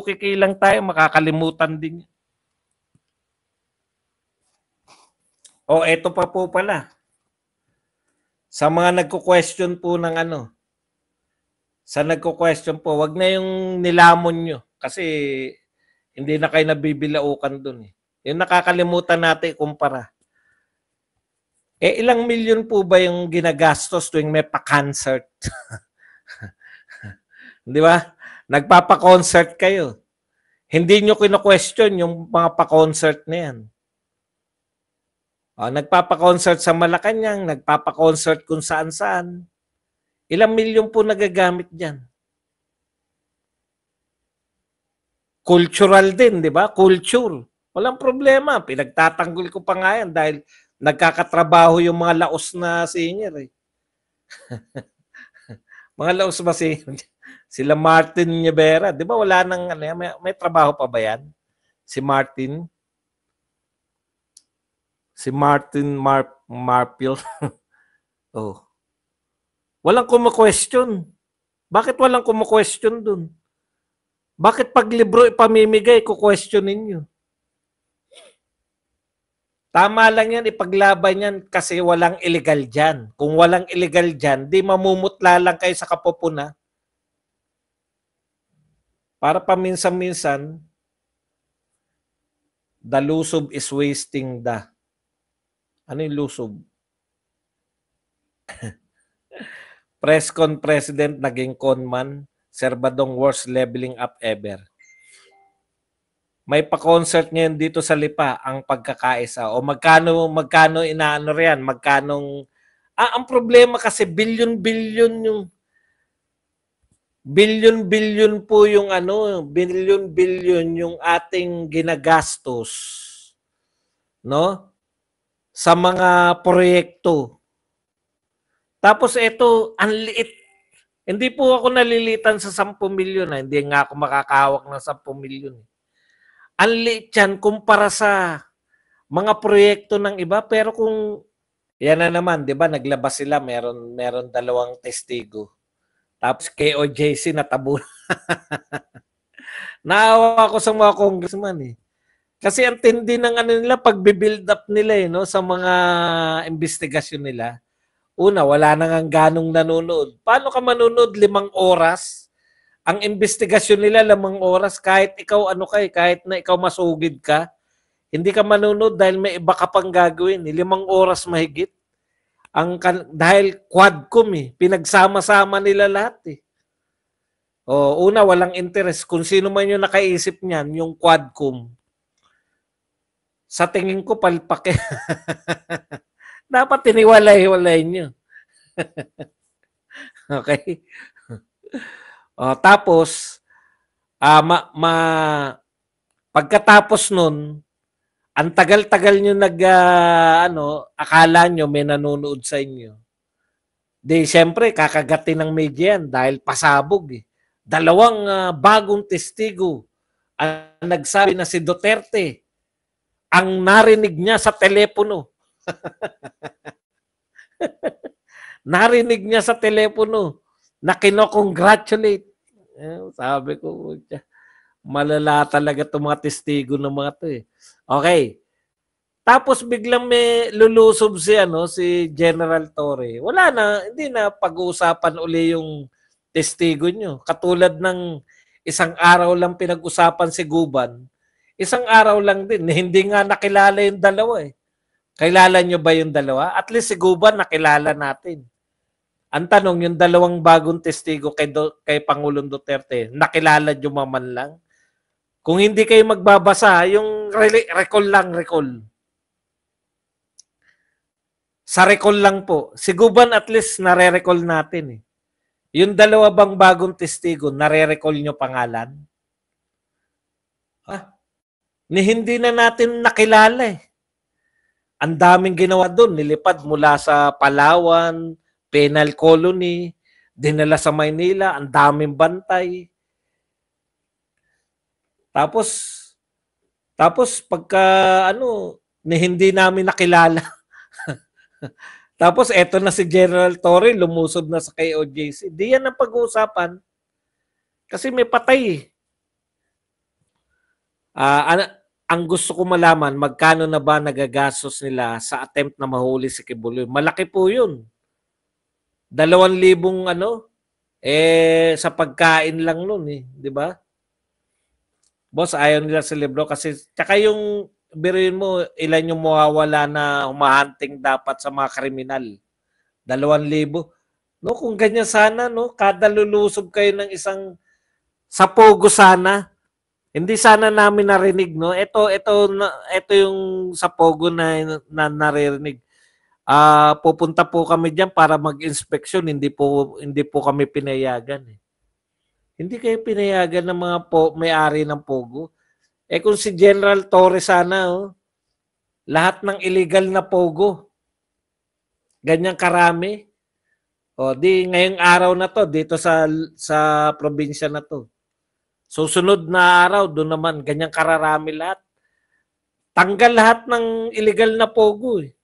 kikilang tayo, makakalimutan din. O, eto pa po pala. Sa mga nagko-question po ng sa nagko-question po, wag na yung nilamon nyo. Kasi hindi na kayo nabibilaukan dun. Yung nakakalimutan natin kumpara. Ilang milyon po ba yung ginagastos tuwing may pa-concert? Di ba? Nagpapa-concert kayo. Hindi nyo kino-question yung mga pa-concert na yan. Nagpapa-concert sa Malacanang, nagpapa-concert kung saan-saan. Ilang milyon po nagagamit dyan? Cultural din, di ba? Culture. Walang problema. Pinagtatanggol ko pa nga yan dahil nagkakatrabaho yung mga laos na senior. Mga laos ba sila Martin Nievera? Di ba wala nang, may trabaho pa ba yan? Si Martin? Si Martin Marpil. Oh. Walang kumu-question. Bakit walang kumu-question dun? Bakit pag libro ipamimigay, ku-questionin nyo? Tama lang yan, ipaglaban yan kasi walang illegal dyan. Kung walang illegal dyan, di mamumutla lang kayo sa kapupuna. Para paminsan-minsan, the lusob is wasting the... Ano yung lusob? Press con president naging conman, Serbadong worst leveling up ever. May pa-concert ngayon dito sa Lipa ang pagkakaisa. O magkano inaano riyan? Magkanong... ang problema kasi billion-billion yung... Billion-billion po yung billion-billion yung ating ginagastos. No? Sa mga proyekto. Tapos ito, ang liit. Hindi po ako nalilitan sa 10 milyon. Hindi nga ako makakahawak ng 10 milyon. Ang liit yan kumpara sa mga proyekto ng iba. Pero kung, yan na naman, di ba, naglabas sila, meron 2 testigo. Tapos KOJC natabo. Naawa ako sa mga congressman eh. Kasi ang tindi ng nila, pagbe-build up nila no, sa mga investigasyon nila. Una, wala nang ganong nanonood. Paano ka manonood 5 oras? Ang investigasyon nila 5 oras, kahit ikaw kahit na ikaw masugid ka, hindi ka manonood dahil may iba ka pang gagawin. 5 oras mahigit. Dahil quadcom pinagsama-sama nila lahat una, walang interest. Kung sino man yung nakaisip niyan, yung quadcom. Sa tingin ko, palpak Dapat tiniwalay-walay nyo. Okay? Tapos, pagkatapos nun, ang tagal-tagal nyo akala nyo may nanonood sa inyo. Di, siyempre, kakagatin ng media yan dahil pasabog 2 bagong testigo ang nagsabi na si Duterte ang narinig niya sa telepono. Narinig niya sa telepono na kino-congratulate. Sabi ko, malala talaga itong mga testigo ng mga ito Okay. Tapos biglang may lulusob si General Torre. Wala na, hindi na pag-uusapan uli yung testigo nyo. Katulad ng isang araw lang pinag-usapan si Guban, isang araw lang din. Hindi nga nakilala yung dalawa Kilala nyo ba yung dalawa? At least si Guban nakilala natin. Ang tanong, yung 2 bagong testigo kay Pangulong Duterte, nakilala nyo man lang? Kung hindi kayo magbabasa, yung recall lang, recall. Sa recall lang po. Si Guban at least nare-recall natin Yung 2 bang bagong testigo, nare-recall nyo pangalan? Hindi na natin nakilala Ang daming ginawa doon. Nilipad mula sa Palawan, penal colony, dinala sa Maynila, ang daming bantay. Tapos pagka hindi namin nakilala. Tapos eto na si General Torre, lumusob na sa KOJC. Di yan ang pag-uusapan. Kasi may patay Ang gusto ko malaman, magkano na ba nagagastos nila sa attempt na mahuli si Kibuloy? Malaki po yun. 2,000 ano, sa pagkain lang nun eh, di ba? Boss, ayaw nila sa libro kasi, tsaka yung, biruin mo, ilan yung mawawala na humahunting dapat sa mga kriminal. 2,000. No, kung ganyan sana, no, kada lulusob kayo ng isang sa Pogo sana. Hindi sana namin narinig, no. Ito yung sa Pogo na naririnig. Pupunta po kami diyan para mag-inspeksyon, hindi po kami pinayagan eh. Hindi kayo pinayagan ng mga may-ari ng Pogo. Kung si General Torres sana, oh, lahat ng illegal na Pogo, ganyang karami. O di ngayong araw na to dito sa probinsya na to. Susunod na araw doon naman ganyang kararami lahat. Tanggal lahat ng illegal na Pogo eh.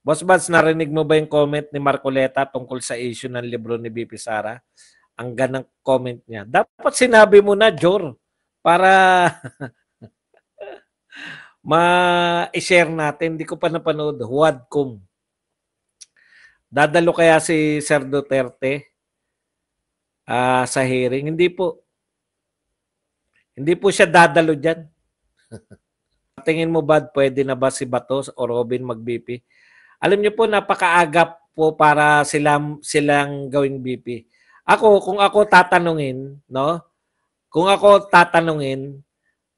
Boss Bads, narinig mo ba yung comment ni Marcoleta tungkol sa issue ng libro ni BP Sara? Ang ganang comment niya. Dapat sinabi mo na, Jor, para ma-share natin. Hindi ko pa napanood. Huadcom. Dadalo kaya si Sir Duterte sa hearing? Hindi po. Hindi po siya dadalo dyan. Tingin mo ba pwede na ba si Bato o Robin mag-BP? Alam niyo po, napakaagap po para silang gawing BP. Kung ako tatanungin, no? Kung ako tatanungin,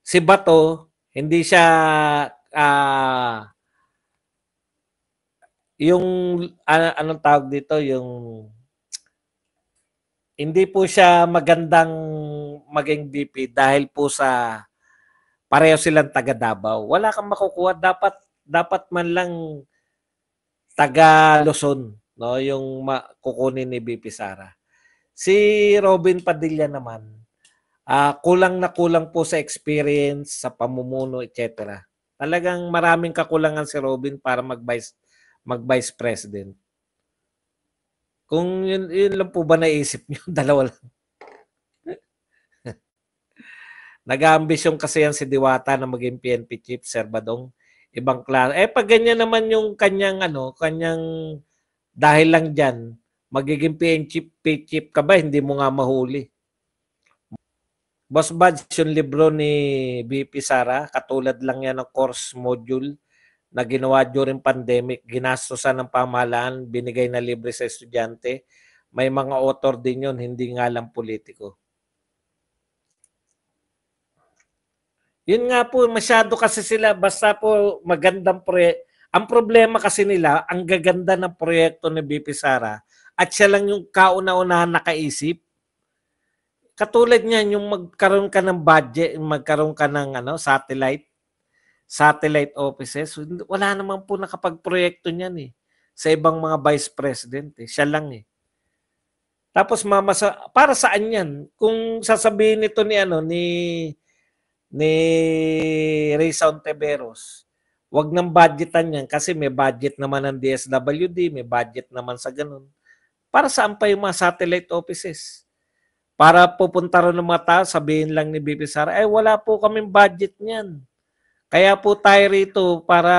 si Bato, hindi siya yung anong tawag dito, yung hindi po siya magandang maging BP dahil po sa pareho silang taga Davao. Wala kang makukuha, dapat man lang taga Luzon, no, yung kukunin ni BP Sara. Si Robin Padilla naman, kulang na kulang po sa experience, sa pamumuno, etc. Talagang maraming kakulangan si Robin para mag-vice president. Kung yun lang po ba naisip niyo, dalawa lang. Nag-aambisyon kasi yan si Diwata na maging PNP chief, Sir Badong. Ibang klase. Pag ganyan naman yung kanyang dahil lang dyan, magiging PNP chief ka ba, hindi mo nga mahuli. Boss Buds, yung libro ni BP Sara, katulad lang yan ng course module na ginawa during pandemic, ginastosan ng pamahalaan, binigay na libre sa estudyante. May mga author din yun, hindi nga lang politiko. Yun nga po, masyado kasi sila, basta po magandang proyekto. Ang problema kasi nila, ang gaganda ng proyekto ni BP Sara at siya lang yung kauna-unahan nakaisip. Katulad niyan, yung magkaroon ka ng budget, magkaroon ka ng satellite offices. Wala naman po nakapag-proyekto niyan eh. Sa ibang mga vice president eh. Siya lang eh. Tapos para saan yan? Kung sasabihin nito ni Risa Ontiveros, wag nang budgetan yan kasi may budget naman ng DSWD, may budget naman sa ganun. Para saan pa yung mga satellite offices? Para pupunta rin ng mga tao, sabihin lang ni BP Sara, wala po kaming budget niyan. Kaya po tayo rito para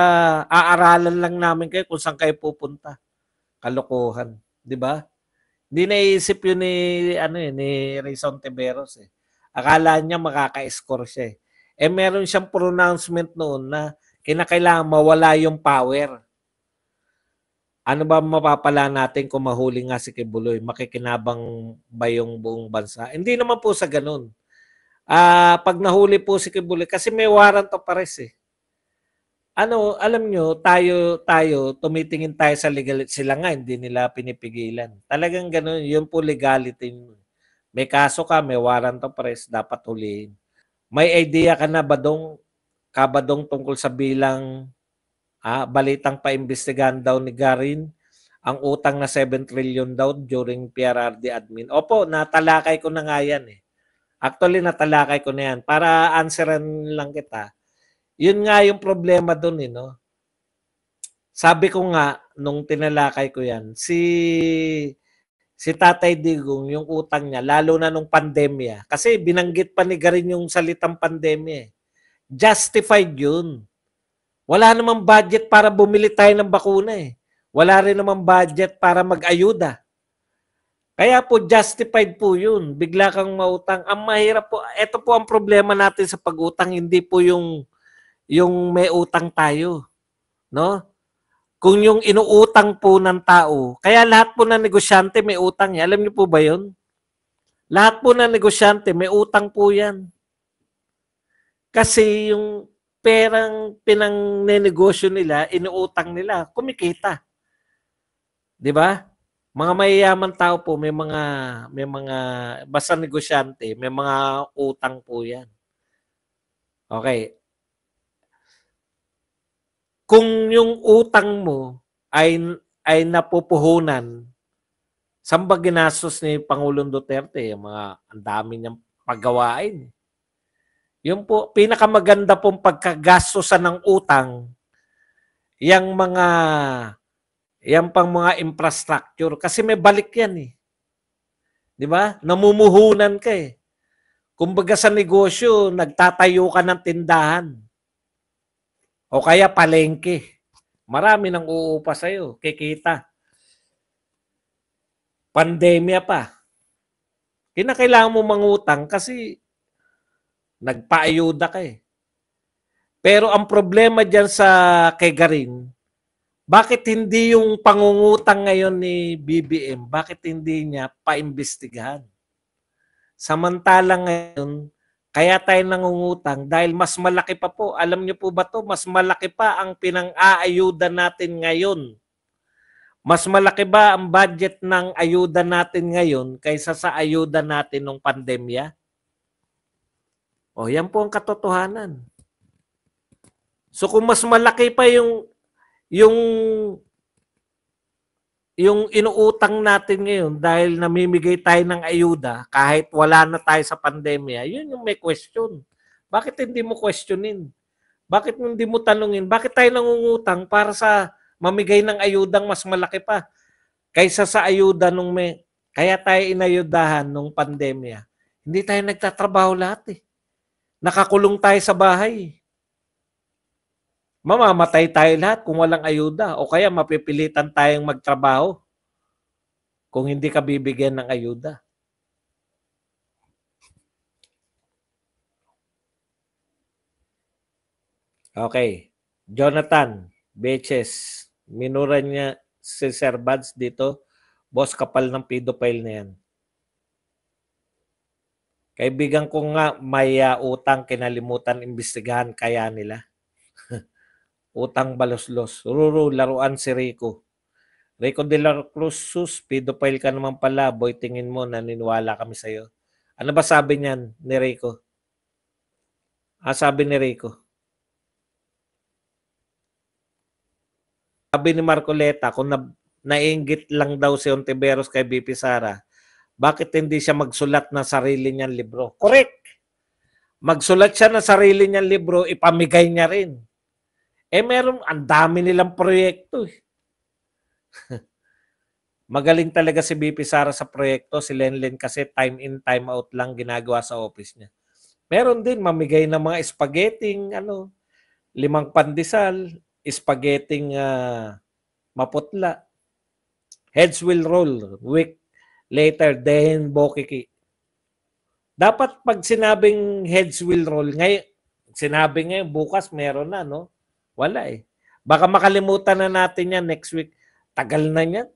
aaralan lang namin kayo kung saan kayo pupunta. Kalokohan, 'di ba? Hindi naiisip yun ni Risa Ontiveros eh. Akala niya makaka-score siya eh. Meron siyang pronouncement noon na kinakailangan mawala yung power. Ano ba mapapala natin kung mahuli nga si Kibuloy? Makikinabang ba yung buong bansa? Hindi naman po sa ganun. Pag nahuli po si Kibuloy, kasi may warrant of arrest eh. Alam nyo, tayo, tumitingin tayo sa legality. Sila nga, hindi nila pinipigilan. Talagang ganun, yun po legality. May kaso ka, may warrant of arrest, dapat huliin. May idea ka na, Badong, tungkol sa bilang balitang paimbestigahan daw ni Garin ang utang na 7 trillion daw during PRRD admin. Opo, natalakay ko na nga yan eh. Actually, natalakay ko na yan. Para answeran lang kita, yun nga yung problema doon eh, no? Sabi ko nga, nung tinalakay ko yan, Si Tatay Digong, yung utang niya, lalo na nung pandemya, kasi binanggit pa ni Garin yung salitang pandemya. Justified yun. Wala namang budget para bumili tayo ng bakuna eh. Wala rin namang budget para mag-ayuda. Kaya po justified po yun. Bigla kang mautang. Ang mahirap po, ito po ang problema natin sa pag-utang, hindi po yung may utang tayo, no? Kung yung inuutang po ng tao, kaya lahat po ng negosyante may utang. Alam niyo po ba yun? Lahat po ng negosyante may utang po yan. Kasi yung perang pinangnenegosyo nila, inuutang nila, kumikita. 'Di ba? Mga mayayaman tao po, may mga basta negosyante, may mga utang po 'yan. Okay. Kung yung utang mo ay napupuhunan, saan ba ginastos ni Pangulong Duterte? Yung mga ang dami niyang paggawain. Yung po, pinakamaganda pong pagkagastosan ng utang, yang mga, yang pang mga infrastructure. Kasi may balik yan eh. Di ba? Namumuhunan ka eh. Kumbaga sa negosyo, nagtatayo ka ng tindahan. O kaya palengke. Marami nang uupa sa'yo. Kikita. Pandemya pa. Kinakailangan mo mangutang kasi nagpaayuda ka eh. Pero ang problema dyan sa kay Garin, bakit hindi yung pangungutang ngayon ni BBM, bakit hindi niya paimbestigahan? Samantalang ngayon, kaya tayo nangungutang dahil mas malaki pa po. Alam niyo po ba to? Mas malaki pa ang pinang-aayuda natin ngayon. Mas malaki ba ang budget ng ayuda natin ngayon kaysa sa ayuda natin nung pandemya? O, yan po ang katotohanan. So kung mas malaki pa yung inuutang natin ngayon dahil namimigay tayo ng ayuda kahit wala na tayo sa pandemya, yun yung may question. Bakit hindi mo questionin? Bakit hindi mo tanungin? Bakit tayo nangungutang para sa mamigay ng ayudang mas malaki pa kaysa sa ayuda nung may kaya tayo inayudahan nung pandemya? Hindi tayo nagtatrabaho lahat eh. Nakakulong tayo sa bahay. Mamamatay tayo lahat kung walang ayuda o kaya mapipilitan tayong magtrabaho kung hindi ka bibigyan ng ayuda. Okay. Jonathan Beches. Minura niya si Sir Buds dito. Boss, kapal ng pedophile na yan. Kaibigan ko nga may utang kinalimutan imbestigahan kaya nila. Utang baloslos. Ruru, laruan si Rico. Rico de la Cruz, sus, pedophile ka naman pala. Boy, tingin mo, naniniwala kami sa'yo. Ano ba sabi niyan ni Rico? Sabi ni Rico. Sabi ni Marcoleta, kung nainggit lang daw si Ontiveros kay BP Sara, bakit hindi siya magsulat ng sarili niyang libro? Correct! Magsulat siya ng sarili niyang libro, ipamigay niya rin. Meron, ang dami nilang proyekto eh. Magaling talaga si BP Sara sa proyekto. Si Lenlen kasi time in, time out lang ginagawa sa office niya. Meron din mamigay ng mga spaghetting, 5 pandesal, spaghetting maputla. Heads will roll. Week later, then bokiki. Dapat pag sinabing heads will roll, ngayon, sinabi ngayon, bukas meron na, no? Wala eh. Baka makalimutan na natin yan next week. Tagal na yan.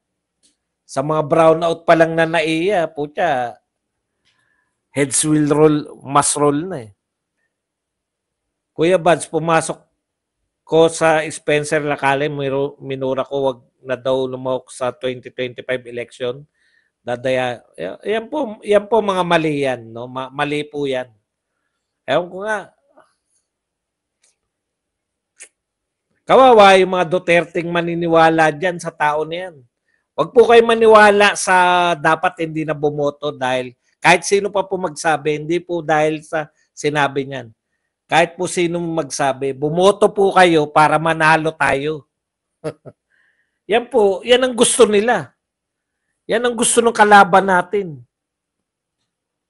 Sa mga brownout pa lang na naiya, putya, heads will roll, mas roll na eh. Kuya Buds, pumasok ko sa Spencer Lacale, minura ko wag na daw lumahok sa 2025 election. Dadaya, yan po mga mali yan, no? Mali po yan. Ewan ko nga, kawawa yung mga Duterteng maniniwala dyan sa tao na yan. Huwag po kayo maniwala sa dapat hindi na bumoto dahil kahit sino pa po magsabi, hindi po dahil sa sinabi niyan. Kahit po sino magsabi, bumoto po kayo para manalo tayo. Yan po, yan ang gusto nila. Yan ang gusto ng kalaban natin.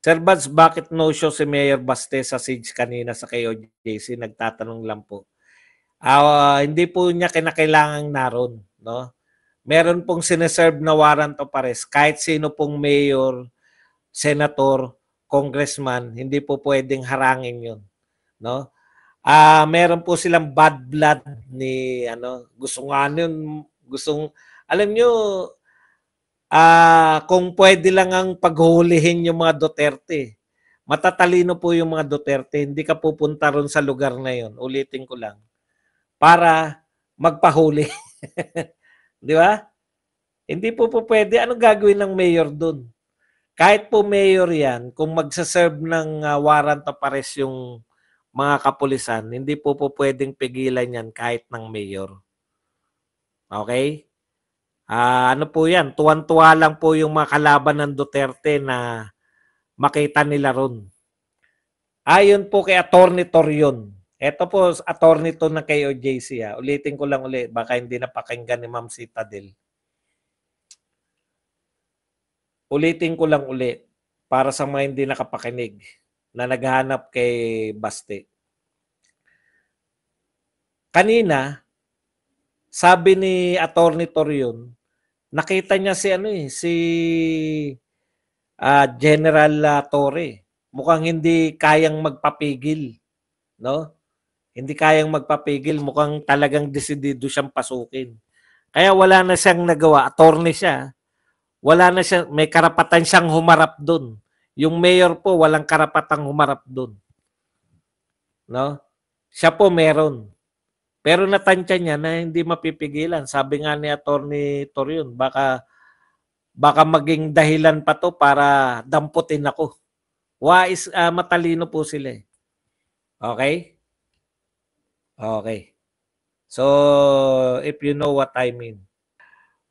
Sir Bads, bakit no-show si Mayor Baste sa siege kanina sa KOJC? Nagtatanong lang po. Hindi po niya kinakailangang naroon. No? Meron pong sineserve na warrant of arrest. Kahit sino pong mayor, senator, congressman, hindi po pwedeng harangin yun. No? Meron po silang bad blood ni gusto nga nun, alam nyo, kung pwede lang ang paghuhulihin yung mga Duterte. Matatalino po yung mga Duterte. Hindi ka pupunta ron sa lugar na yun. Ulitin ko lang. Para magpahuli. Di ba? Hindi po pwede. Anong gagawin ng mayor dun? Kahit po mayor yan, kung magsaserve ng warrant of arrest yung mga kapulisan, hindi po pwedeng pigilan yan kahit ng mayor. Okay? Ano po yan? Tuwan-tuwa lang po yung mga kalaban ng Duterte na makita nila ron. Ayon po kay Attorney Torion. Ito po, attorney to na kay OJC. Ulitin ko lang ulit. Baka hindi napakinggan ni Ma'am Citadel. Ulitin ko lang ulit para sa mga hindi nakapakinig na naghahanap kay Baste. Kanina, sabi ni Attorney Torion, nakita niya si General Torre. Mukhang hindi kayang magpapigil, no? Hindi kayang magpapigil, mukhang talagang desidido siyang pasukin. Kaya wala na siyang nagawa, attorney siya. Wala na siya, may karapatan siyang humarap doon. Yung mayor po walang karapatang humarap doon. No? Siya po meron. Pero natansya niya na hindi mapipigilan. Sabi nga ni Attorney Torion, baka maging dahilan pa to para damputin ako. Matalino po sila eh. Okay? Okay. So, if you know what I mean.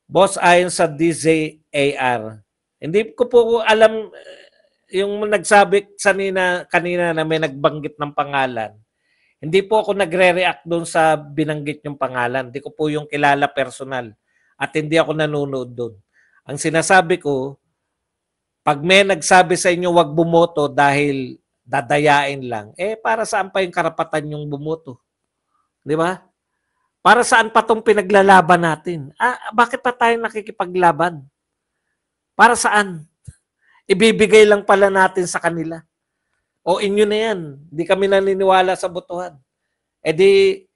Boss, ayon sa DZAR, hindi ko po alam yung nagsabi kanina na may nagbanggit ng pangalan. Hindi po ako nagre-react doon sa binanggit yung pangalan. Hindi ko po yung kilala personal at hindi ako nanonood doon. Ang sinasabi ko, pag may nagsabi sa inyo wag bumoto dahil dadayain lang, para saan pa yung karapatan yung bumoto? Di ba? Para saan pa tong pinaglalaban natin? Bakit pa tayo nakikipaglaban? Para saan? Ibibigay lang pala natin sa kanila. O inyo na yan. Hindi kami naniniwala sa botohan. Hindi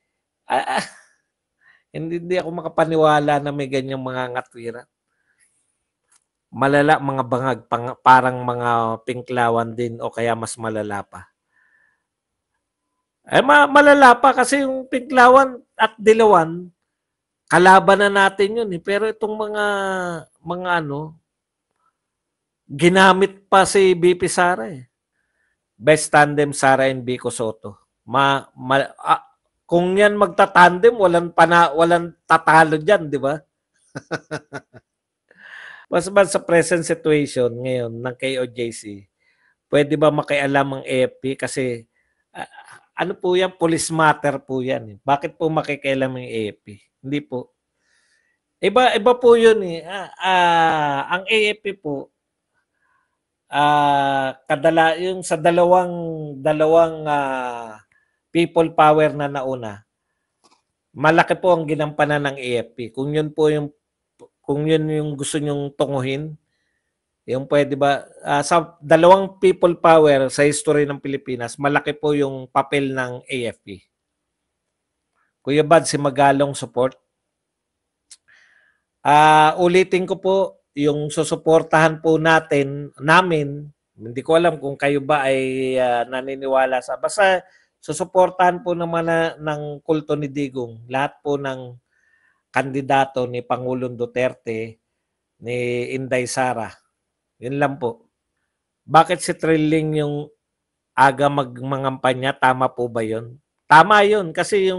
ako makapaniwala na may ganyang mga ngatwira. Malala, mga bangag, parang mga pinklawan din o kaya mas malala pa. Malala pa kasi yung pinklawan at dilawan, kalaban na natin yun eh. Pero itong mga ginamit pa si BP Sara eh. Best tandem Sara and Vico Soto. Kung yan magtatandem, walang tatalo diyan, di ba? Mas sa present situation ngayon ng KOJC, pwede ba makialam ang AFP kasi ano po yan, police matter po yan. Bakit po makikialam ang AFP? Hindi po. Iba po yun eh. Ang AFP po, yung sa dalawang people power na nauna, malaki po ang ginampanan ng AFP. Kung yun yung gusto nyong tunguhin, yung pwede ba, sa dalawang people power sa history ng Pilipinas, malaki po yung papel ng AFP. Kuya Bad, si Magalong support. Ulitin ko po, yung susuportahan po namin, hindi ko alam kung kayo ba ay naniniwala sa, basta susuportahan po naman ng kulto ni Digong, lahat po ng kandidato ni Pangulong Duterte, ni Inday Sara. Yun lang po. Bakit si Trilling yung aga mangampanya? Tama po ba yun? Tama yun kasi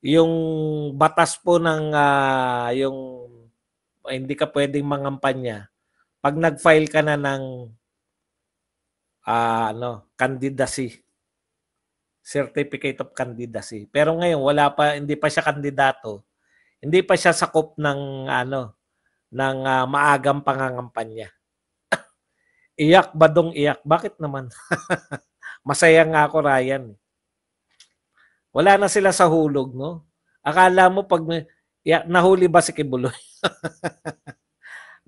yung batas po ng yung hindi ka pwedeng mangampanya pag nag-file ka na ng candidacy, certificate of candidacy. Pero ngayon hindi pa siya kandidato. Hindi pa siya sakop ng ng maagang pangangampanya. Iyak ba dong iyak? Bakit naman? Masaya nga ako, Ryan. Wala na sila sa hulog, no? Akala mo pag nahuli ba si Kibuloy?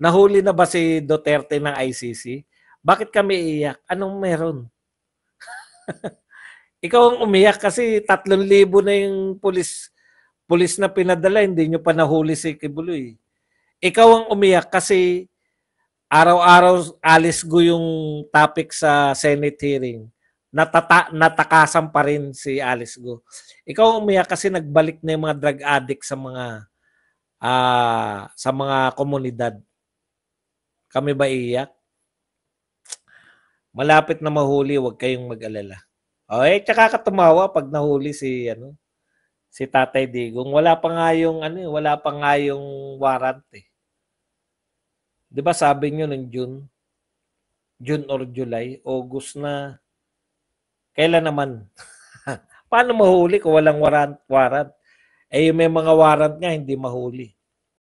Nahuli na ba si Duterte ng ICC? Bakit kami iyak? Anong meron? Ikaw ang umiyak kasi 3,000 na yung pulis na pinadala, hindi nyo pa nahuli si Kibuloy. Ikaw ang umiyak kasi araw-araw Alice Go yung topic sa Senate hearing. Natakasan pa rin si Alice Go. Ikaw umiyak kasi nagbalik na yung mga drug addict sa mga komunidad. Kami ba iyak? Malapit na mahuli, huwag kayong mag-alala. Okay, tsaka katumawa pag nahuli si Tatay Digong. Wala pa nga yung warrant eh. 'Di ba sabi niyo nung June or July, August na. Kailan naman? Paano mahuli kung walang warrant? Eh, may mga warrant nga, hindi mahuli.